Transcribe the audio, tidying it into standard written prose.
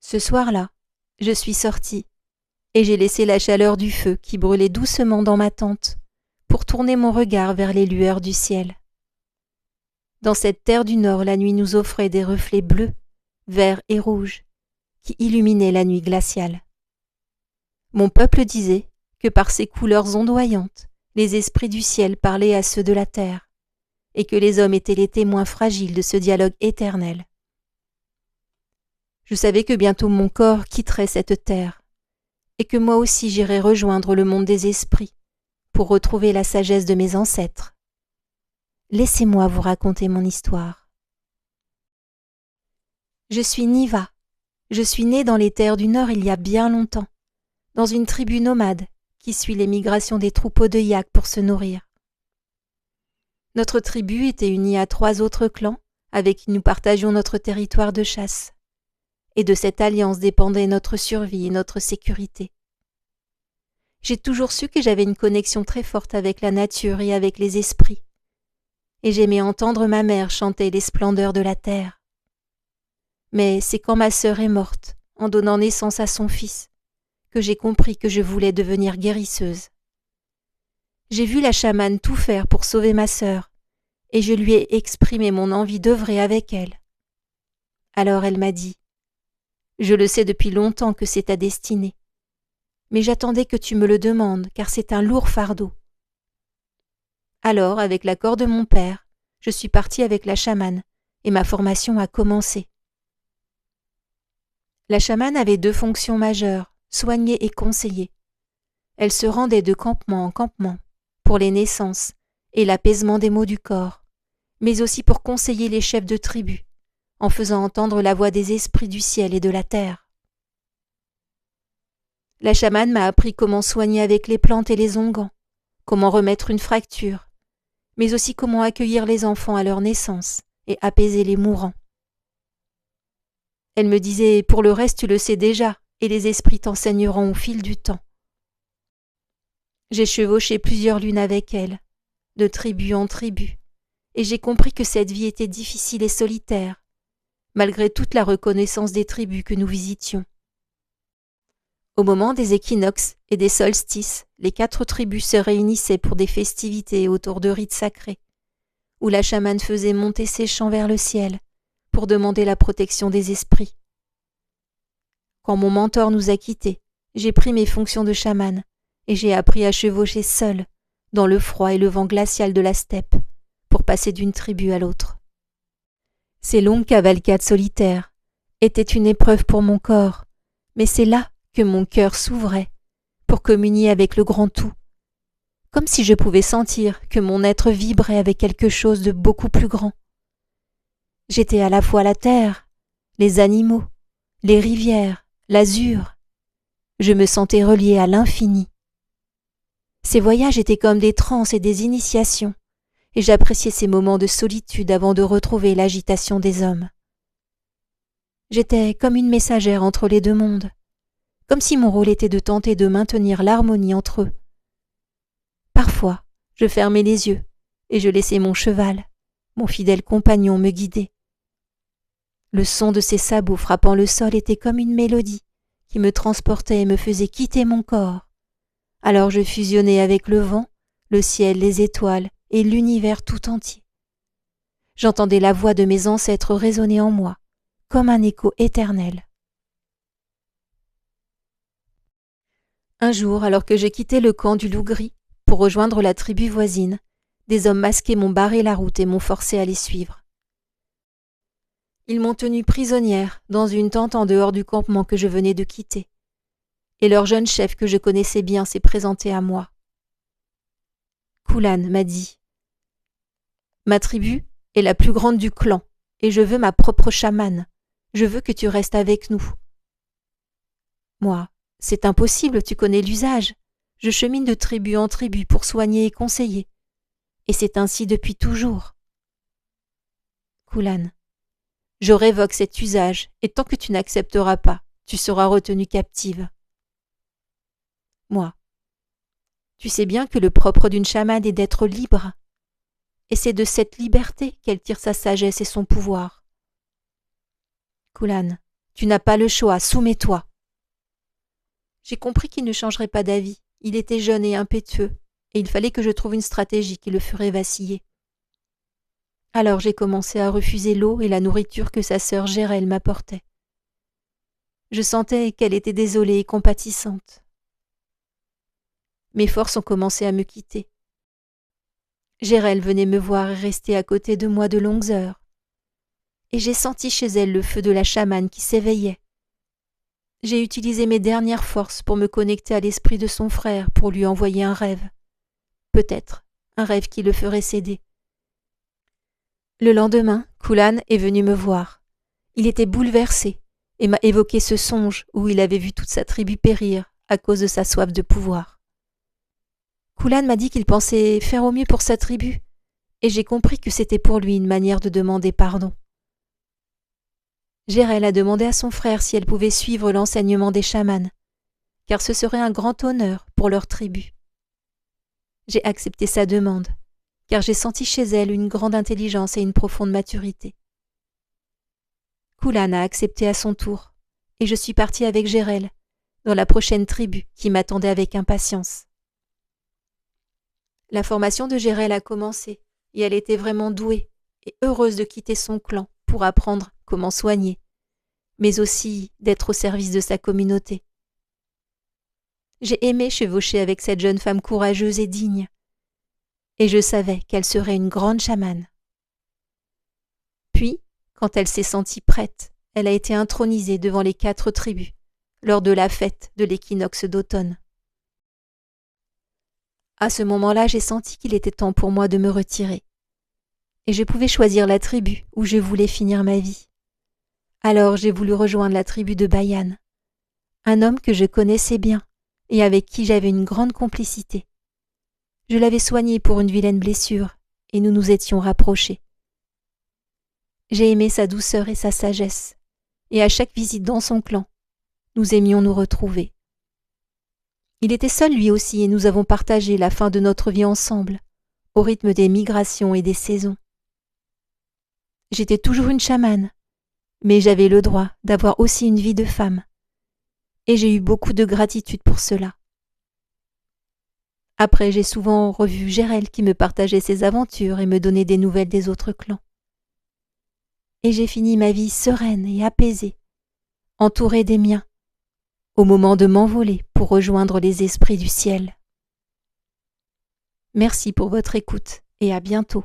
Ce soir-là, je suis sortie et j'ai laissé la chaleur du feu qui brûlait doucement dans ma tente pour tourner mon regard vers les lueurs du ciel. Dans cette terre du Nord, la nuit nous offrait des reflets bleus, verts et rouges qui illuminaient la nuit glaciale. Mon peuple disait que par ces couleurs ondoyantes, les esprits du ciel parlaient à ceux de la terre et que les hommes étaient les témoins fragiles de ce dialogue éternel. Je savais que bientôt mon corps quitterait cette terre et que moi aussi j'irais rejoindre le monde des esprits pour retrouver la sagesse de mes ancêtres. Laissez-moi vous raconter mon histoire. Je suis Niva. Je suis née dans les terres du Nord il y a bien longtemps, dans une tribu nomade qui suit les migrations des troupeaux de yak pour se nourrir. Notre tribu était unie à 3 autres clans avec qui nous partagions notre territoire de chasse. Et de cette alliance dépendait notre survie et notre sécurité. J'ai toujours su que j'avais une connexion très forte avec la nature et avec les esprits, et j'aimais entendre ma mère chanter les splendeurs de la terre. Mais c'est quand ma sœur est morte, en donnant naissance à son fils, que j'ai compris que je voulais devenir guérisseuse. J'ai vu la chamane tout faire pour sauver ma sœur, et je lui ai exprimé mon envie d'œuvrer avec elle. Alors elle m'a dit: « Je le sais depuis longtemps que c'est ta destinée, mais j'attendais que tu me le demandes car c'est un lourd fardeau. » Alors, avec l'accord de mon père, je suis partie avec la chamane et ma formation a commencé. La chamane avait 2 fonctions majeures, soigner et conseiller. Elle se rendait de campement en campement pour les naissances et l'apaisement des maux du corps, mais aussi pour conseiller les chefs de tribu, en faisant entendre la voix des esprits du ciel et de la terre. La chamane m'a appris comment soigner avec les plantes et les onguents, comment remettre une fracture, mais aussi comment accueillir les enfants à leur naissance et apaiser les mourants. Elle me disait: « Pour le reste, tu le sais déjà, et les esprits t'enseigneront au fil du temps. » J'ai chevauché plusieurs lunes avec elle, de tribu en tribu, et j'ai compris que cette vie était difficile et solitaire, malgré toute la reconnaissance des tribus que nous visitions. Au moment des équinoxes et des solstices, les 4 tribus se réunissaient pour des festivités autour de rites sacrés, où la chamane faisait monter ses chants vers le ciel pour demander la protection des esprits. Quand mon mentor nous a quittés, j'ai pris mes fonctions de chamane et j'ai appris à chevaucher seule dans le froid et le vent glacial de la steppe pour passer d'une tribu à l'autre. Ces longues cavalcades solitaires étaient une épreuve pour mon corps, mais c'est là que mon cœur s'ouvrait pour communier avec le grand tout, comme si je pouvais sentir que mon être vibrait avec quelque chose de beaucoup plus grand. J'étais à la fois la terre, les animaux, les rivières, l'azur. Je me sentais reliée à l'infini. Ces voyages étaient comme des transes et des initiations, et j'appréciais ces moments de solitude avant de retrouver l'agitation des hommes. J'étais comme une messagère entre les 2 mondes, comme si mon rôle était de tenter de maintenir l'harmonie entre eux. Parfois, je fermais les yeux et je laissais mon cheval, mon fidèle compagnon, me guider. Le son de ses sabots frappant le sol était comme une mélodie qui me transportait et me faisait quitter mon corps. Alors je fusionnais avec le vent, le ciel, les étoiles et l'univers tout entier. J'entendais la voix de mes ancêtres résonner en moi, comme un écho éternel. Un jour, alors que je quittais le camp du loup gris pour rejoindre la tribu voisine, des hommes masqués m'ont barré la route et m'ont forcé à les suivre. Ils m'ont tenue prisonnière dans une tente en dehors du campement que je venais de quitter. Et leur jeune chef que je connaissais bien s'est présenté à moi. Kulan m'a dit: « Ma tribu est la plus grande du clan et je veux ma propre chamane. Je veux que tu restes avec nous. » Moi, c'est impossible, tu connais l'usage. Je chemine de tribu en tribu pour soigner et conseiller. Et c'est ainsi depuis toujours. Kulan: « Je révoque cet usage et tant que tu n'accepteras pas, tu seras retenue captive. » Moi: « Tu sais bien que le propre d'une chamane est d'être libre. Et c'est de cette liberté qu'elle tire sa sagesse et son pouvoir. » Kulan: Tu n'as pas le choix, soumets-toi. » J'ai compris qu'il ne changerait pas d'avis. Il était jeune et impétueux, et il fallait que je trouve une stratégie qui le ferait vaciller. Alors j'ai commencé à refuser l'eau et la nourriture que sa sœur Gérelle m'apportait. Je sentais qu'elle était désolée et compatissante. Mes forces ont commencé à me quitter. Gérelle venait me voir et restait à côté de moi de longues heures. Et j'ai senti chez elle le feu de la chamane qui s'éveillait. J'ai utilisé mes dernières forces pour me connecter à l'esprit de son frère pour lui envoyer un rêve. Peut-être un rêve qui le ferait céder. Le lendemain, Kulan est venu me voir. Il était bouleversé et m'a évoqué ce songe où il avait vu toute sa tribu périr à cause de sa soif de pouvoir. Kulan m'a dit qu'il pensait faire au mieux pour sa tribu, et j'ai compris que c'était pour lui une manière de demander pardon. Gérelle a demandé à son frère si elle pouvait suivre l'enseignement des chamans, car ce serait un grand honneur pour leur tribu. J'ai accepté sa demande, car j'ai senti chez elle une grande intelligence et une profonde maturité. Kulan a accepté à son tour, et je suis partie avec Gérelle, dans la prochaine tribu qui m'attendait avec impatience. La formation de Gérelle a commencé, et elle était vraiment douée et heureuse de quitter son clan pour apprendre comment soigner, mais aussi d'être au service de sa communauté. J'ai aimé chevaucher avec cette jeune femme courageuse et digne, et je savais qu'elle serait une grande chamane. Puis, quand elle s'est sentie prête, elle a été intronisée devant les 4 tribus, lors de la fête de l'équinoxe d'automne. À ce moment-là, j'ai senti qu'il était temps pour moi de me retirer, et je pouvais choisir la tribu où je voulais finir ma vie. Alors j'ai voulu rejoindre la tribu de Bayan, un homme que je connaissais bien et avec qui j'avais une grande complicité. Je l'avais soigné pour une vilaine blessure, et nous nous étions rapprochés. J'ai aimé sa douceur et sa sagesse, et à chaque visite dans son clan, nous aimions nous retrouver. Il était seul lui aussi, et nous avons partagé la fin de notre vie ensemble, au rythme des migrations et des saisons. J'étais toujours une chamane, mais j'avais le droit d'avoir aussi une vie de femme, et j'ai eu beaucoup de gratitude pour cela. Après, j'ai souvent revu Gérelle qui me partageait ses aventures et me donnait des nouvelles des autres clans. Et j'ai fini ma vie sereine et apaisée, entourée des miens, au moment de m'envoler pour rejoindre les esprits du ciel. Merci pour votre écoute et à bientôt.